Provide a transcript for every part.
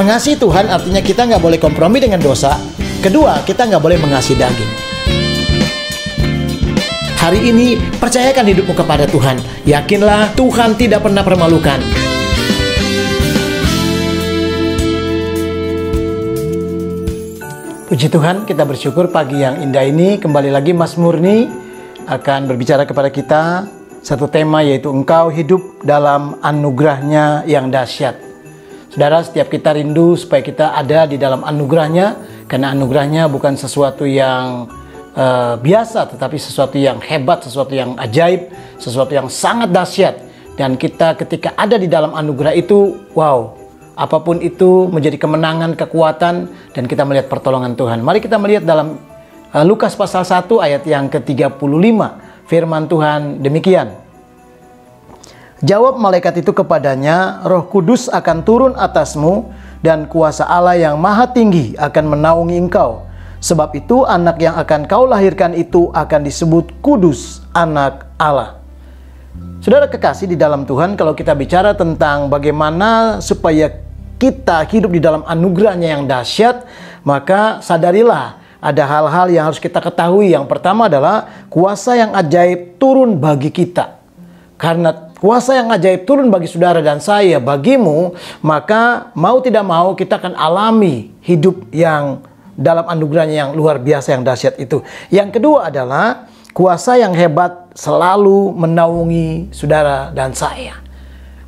Mengasihi Tuhan artinya kita nggak boleh kompromi dengan dosa. Kedua, kita nggak boleh mengasihi daging. Hari ini, percayakan hidupmu kepada Tuhan. Yakinlah, Tuhan tidak pernah permalukan. Puji Tuhan, kita bersyukur pagi yang indah ini. Kembali lagi Mas Murni akan berbicara kepada kita satu tema, yaitu engkau hidup dalam anugerahnya yang dahsyat. Saudara, setiap kita rindu supaya kita ada di dalam anugerahnya, karena anugerahnya bukan sesuatu yang biasa, tetapi sesuatu yang hebat, sesuatu yang ajaib, sesuatu yang sangat dahsyat. Dan kita ketika ada di dalam anugerah itu, wow, apapun itu menjadi kemenangan, kekuatan, dan kita melihat pertolongan Tuhan. Mari kita melihat dalam Lukas pasal 1 ayat yang ke-35. Firman Tuhan demikian. Jawab malaikat itu kepadanya, Roh Kudus akan turun atasmu, dan kuasa Allah yang maha tinggi akan menaungi engkau. Sebab itu anak yang akan kau lahirkan itu akan disebut kudus, anak Allah. Saudara kekasih di dalam Tuhan, kalau kita bicara tentang bagaimana supaya kita hidup di dalam anugerahnya yang dahsyat, maka sadarilah ada hal-hal yang harus kita ketahui. Yang pertama adalah kuasa yang ajaib turun bagi kita. Karena kuasa yang ajaib turun bagi saudara dan saya, bagimu, maka mau tidak mau kita akan alami hidup yang dalam anugerahnya yang luar biasa, yang dahsyat itu. Yang kedua adalah kuasa yang hebat selalu menaungi saudara dan saya.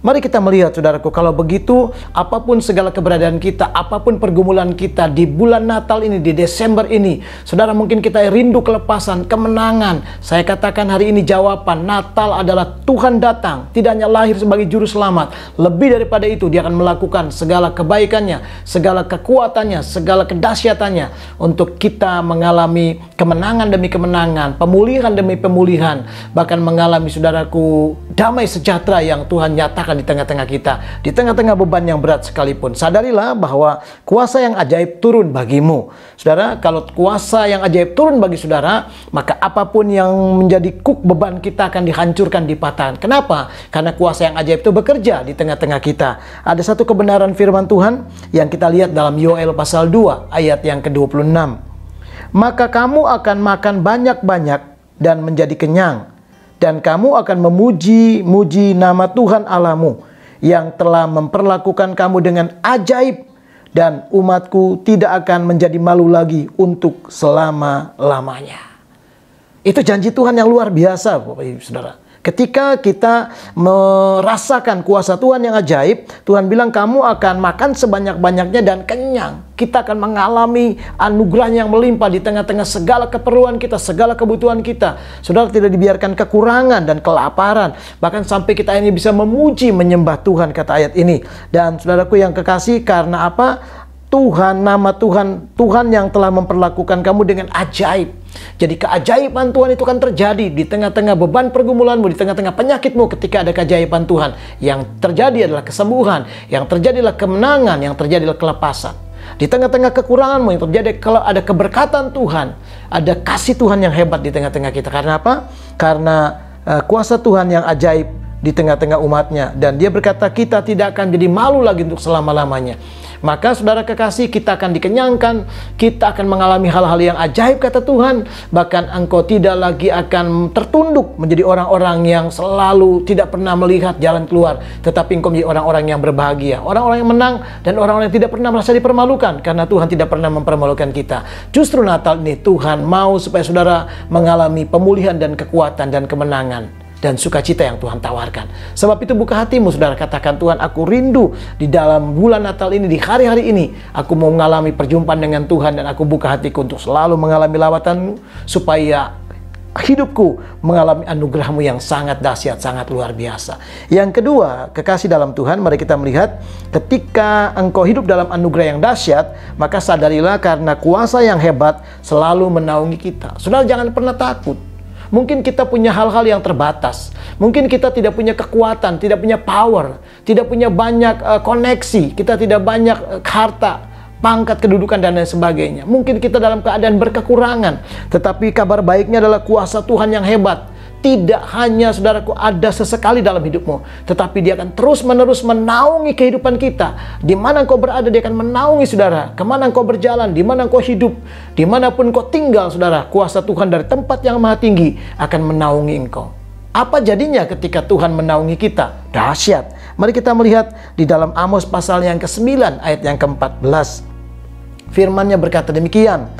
Mari kita melihat, saudaraku, kalau begitu, apapun segala keberadaan kita, apapun pergumulan kita di bulan Natal ini, di Desember ini, saudara, mungkin kita rindu kelepasan, kemenangan. Saya katakan hari ini jawaban, Natal adalah Tuhan datang, tidak hanya lahir sebagai juru selamat. Lebih daripada itu, dia akan melakukan segala kebaikannya, segala kekuatannya, segala kedahsyatannya, untuk kita mengalami kemenangan demi kemenangan, pemulihan demi pemulihan, bahkan mengalami, saudaraku, damai sejahtera yang Tuhan nyatakan di tengah-tengah kita, di tengah-tengah beban yang berat sekalipun. Sadarilah bahwa kuasa yang ajaib turun bagimu. Saudara, kalau kuasa yang ajaib turun bagi saudara, maka apapun yang menjadi beban kita akan dihancurkan, dipatahkan. Kenapa? Karena kuasa yang ajaib itu bekerja di tengah-tengah kita. Ada satu kebenaran firman Tuhan yang kita lihat dalam Yoel pasal 2 ayat yang ke-26. Maka kamu akan makan banyak-banyak dan menjadi kenyang, dan kamu akan memuji-muji nama Tuhan Allahmu yang telah memperlakukan kamu dengan ajaib, dan umatku tidak akan menjadi malu lagi untuk selama-lamanya. Itu janji Tuhan yang luar biasa, Bapak Ibu Saudara. Ketika kita merasakan kuasa Tuhan yang ajaib, Tuhan bilang kamu akan makan sebanyak-banyaknya dan kenyang. Kita akan mengalami anugerah yang melimpah di tengah-tengah segala keperluan kita, segala kebutuhan kita. Saudara, tidak dibiarkan kekurangan dan kelaparan. Bahkan sampai kita ini bisa memuji, menyembah Tuhan, kata ayat ini. Dan saudaraku yang kekasih, karena apa? Tuhan, nama Tuhan, Tuhan yang telah memperlakukan kamu dengan ajaib. Jadi keajaiban Tuhan itu kan terjadi di tengah-tengah beban pergumulanmu, di tengah-tengah penyakitmu. Ketika ada keajaiban Tuhan, yang terjadi adalah kesembuhan, yang terjadi adalah kemenangan, yang terjadi adalah kelepasan. Di tengah-tengah kekuranganmu, yang terjadi kalau ada keberkatan Tuhan, ada kasih Tuhan yang hebat di tengah-tengah kita. Karena apa? Karena kuasa Tuhan yang ajaib di tengah-tengah umatnya. Dan dia berkata kita tidak akan jadi malu lagi untuk selama-lamanya. Maka saudara kekasih, kita akan dikenyangkan, kita akan mengalami hal-hal yang ajaib, kata Tuhan. Bahkan engkau tidak lagi akan tertunduk menjadi orang-orang yang selalu tidak pernah melihat jalan keluar, tetapi engkau menjadi orang-orang yang berbahagia, orang-orang yang menang, dan orang-orang yang tidak pernah merasa dipermalukan, karena Tuhan tidak pernah mempermalukan kita. Justru Natal ini Tuhan mau supaya saudara mengalami pemulihan dan kekuatan dan kemenangan dan sukacita yang Tuhan tawarkan. Sebab itu buka hatimu, saudara, katakan, Tuhan, aku rindu di dalam bulan Natal ini, di hari-hari ini, aku mau mengalami perjumpaan dengan Tuhan, dan aku buka hatiku untuk selalu mengalami lawatan-Mu, supaya hidupku mengalami anugerah-Mu yang sangat dahsyat, sangat luar biasa. Yang kedua, kekasih dalam Tuhan, mari kita melihat, ketika engkau hidup dalam anugerah yang dahsyat, maka sadarilah karena kuasa yang hebat selalu menaungi kita. Saudara, jangan pernah takut. Mungkin kita punya hal-hal yang terbatas. Mungkin kita tidak punya kekuatan, tidak punya power, tidak punya banyak koneksi, kita tidak banyak harta, pangkat, kedudukan, dan lain sebagainya. Mungkin kita dalam keadaan berkekurangan. Tetapi kabar baiknya adalah kuasa Tuhan yang hebat tidak hanya saudaraku ada sesekali dalam hidupmu, tetapi dia akan terus-menerus menaungi kehidupan kita. Di mana engkau berada, dia akan menaungi saudara. Kemana engkau berjalan, di mana engkau hidup, dimanapun engkau tinggal saudara, kuasa Tuhan dari tempat yang maha tinggi akan menaungi engkau. Apa jadinya ketika Tuhan menaungi kita? Dahsyat. Mari kita melihat di dalam Amos pasal yang ke-9 ayat yang ke-14. Firman-Nya berkata demikian,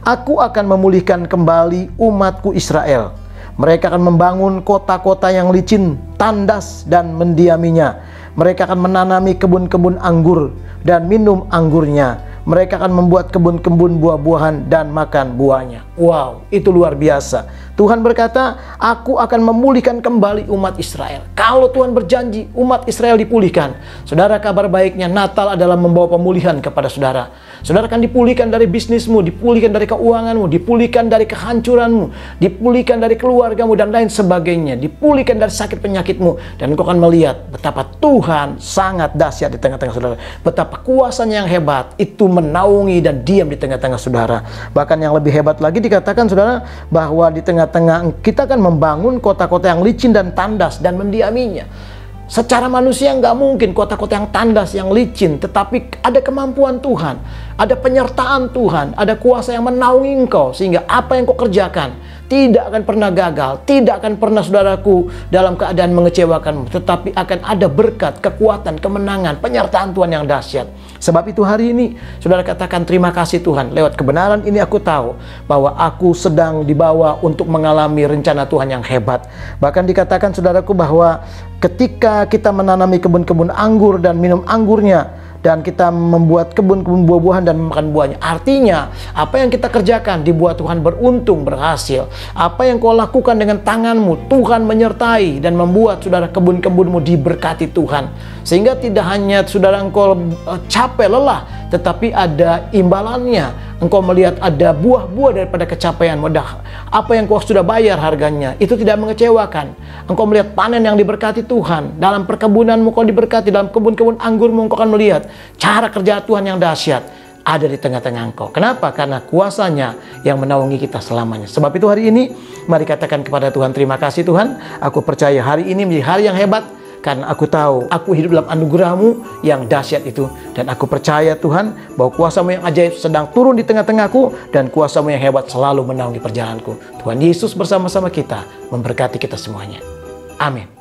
Aku akan memulihkan kembali umatku Israel. Mereka akan membangun kota-kota yang licin, tandas dan mendiaminya. Mereka akan menanami kebun-kebun anggur dan minum anggurnya. Mereka akan membuat kebun-kebun buah-buahan dan makan buahnya. Wow, itu luar biasa. Tuhan berkata, aku akan memulihkan kembali umat Israel. Kalau Tuhan berjanji umat Israel dipulihkan, saudara, kabar baiknya Natal adalah membawa pemulihan kepada saudara. Saudara akan dipulihkan dari bisnismu, dipulihkan dari keuanganmu, dipulihkan dari kehancuranmu, dipulihkan dari keluargamu dan lain sebagainya, dipulihkan dari sakit penyakitmu, dan engkau akan melihat betapa Tuhan sangat dahsyat di tengah-tengah saudara, betapa kuasanya yang hebat itu menaungi dan diam di tengah-tengah saudara. Bahkan yang lebih hebat lagi dikatakan saudara, bahwa di tengah-tengah kita akan membangun kota-kota yang licin dan tandas dan mendiaminya. Secara manusia nggak mungkin kota-kota yang tandas, yang licin, tetapi ada kemampuan Tuhan, ada penyertaan Tuhan, ada kuasa yang menaungi engkau, sehingga apa yang kau kerjakan tidak akan pernah gagal, tidak akan pernah saudaraku dalam keadaan mengecewakanmu, tetapi akan ada berkat, kekuatan, kemenangan, penyertaan Tuhan yang dahsyat. Sebab itu hari ini saudara katakan terima kasih Tuhan, lewat kebenaran ini aku tahu bahwa aku sedang dibawa untuk mengalami rencana Tuhan yang hebat. Bahkan dikatakan saudaraku bahwa ketika kita menanami kebun-kebun anggur dan minum anggurnya, dan kita membuat kebun-kebun buah-buahan dan makan buahnya, artinya apa yang kita kerjakan dibuat Tuhan beruntung, berhasil. Apa yang kau lakukan dengan tanganmu, Tuhan menyertai dan membuat saudara kebun-kebunmu diberkati Tuhan, sehingga tidak hanya saudara engkau capek lelah, tetapi ada imbalannya. Engkau melihat ada buah-buah daripada kecapaian. Apa yang kau sudah bayar harganya, itu tidak mengecewakan. Engkau melihat panen yang diberkati Tuhan. Dalam perkebunanmu kau diberkati, dalam kebun-kebun anggurmu engkau akan melihat cara kerja Tuhan yang dahsyat ada di tengah-tengah engkau. Kenapa? Karena kuasanya yang menaungi kita selamanya. Sebab itu hari ini, mari katakan kepada Tuhan, terima kasih Tuhan. Aku percaya hari ini menjadi hari yang hebat, karena aku tahu aku hidup dalam anugerah-Mu yang dahsyat itu. Dan aku percaya Tuhan bahwa kuasa-Mu yang ajaib sedang turun di tengah-tengahku, dan kuasa-Mu yang hebat selalu menaungi perjalananku. Tuhan Yesus bersama-sama kita memberkati kita semuanya. Amin.